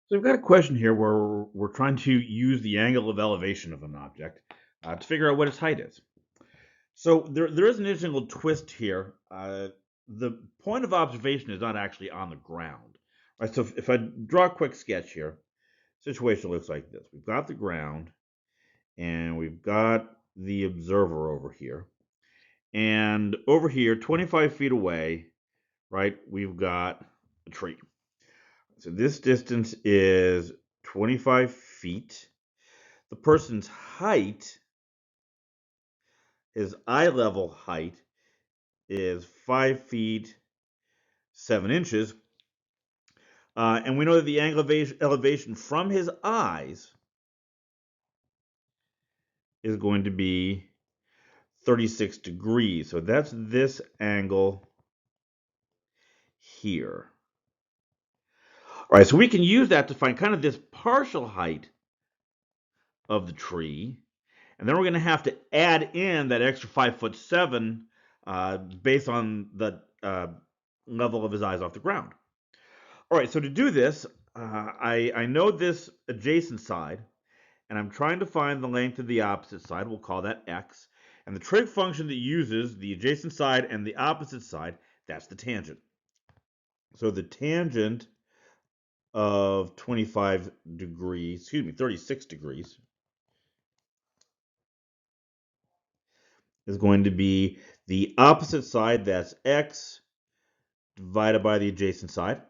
So I've got a question here where we're trying to use the angle of elevation of an object to figure out what its height is. So there is an interesting little twist here. The point of observation is not actually on the ground. Right? So if I draw a quick sketch here, situation looks like this. We've got the ground and we've got the observer over here. And over here, 25 feet away, right, we've got a tree. So this distance is 25 feet. The person's height, his eye level height, is 5 feet 7 inches. And we know that the angle of elevation from his eyes is going to be 36 degrees. So that's this angle here. All right, so we can use that to find kind of this partial height of the tree. And then we're going to have to add in that extra 5'7" based on the level of his eyes off the ground. All right, so to do this, I know this adjacent side, and I'm trying to find the length of the opposite side. We'll call that x. And the trig function that uses the adjacent side and the opposite side, that's the tangent. So the tangent of 36 degrees, is going to be the opposite side, that's x, divided by the adjacent side.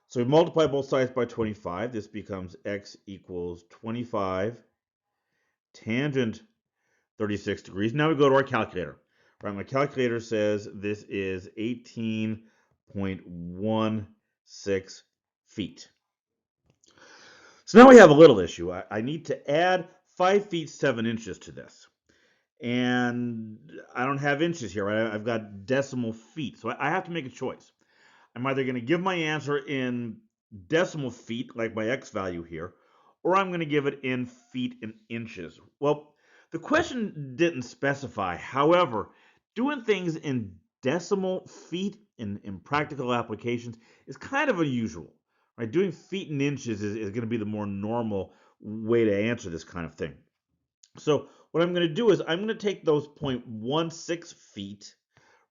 So we multiply both sides by 25. This becomes x equals 25 tangent 36 degrees. Now we go to our calculator. Right, my calculator says this is 18.16 feet. So now we have a little issue. I need to add 5 feet 7 inches to this. And I don't have inches here, right? I've got decimal feet. So I have to make a choice. I'm either going to give my answer in decimal feet, like my x value here, or I'm going to give it in feet and inches. Well, the question didn't specify. However, doing things in decimal feet in practical applications is kind of unusual. Right? Doing feet and inches is going to be the more normal way to answer this kind of thing. So what I'm going to do is I'm going to take those 0.16 feet,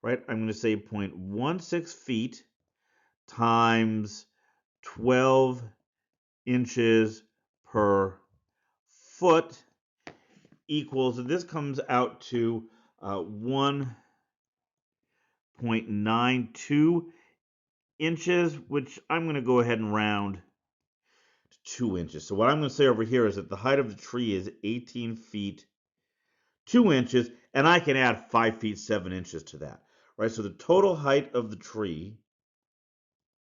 right? I'm going to say 0.16 feet times 12 inches per foot equals, and this comes out to 1.92 inches, which I'm going to go ahead and round to 2 inches. So what I'm going to say over here is that the height of the tree is 18 feet 2 inches, and I can add 5 feet 7 inches to that. Right? So the total height of the tree,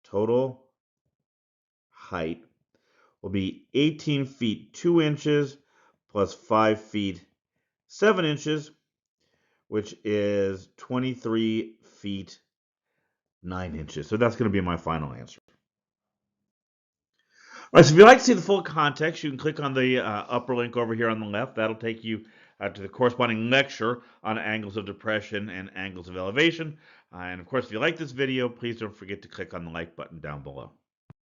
total height, will be 18 feet 2 inches plus 5 feet 7 inches, which is 23 feet 9 inches. So that's going to be my final answer. All right, so if you'd like to see the full context, you can click on the upper link over here on the left. That'll take you to the corresponding lecture on angles of depression and angles of elevation. And of course, if you like this video, please don't forget to click on the like button down below.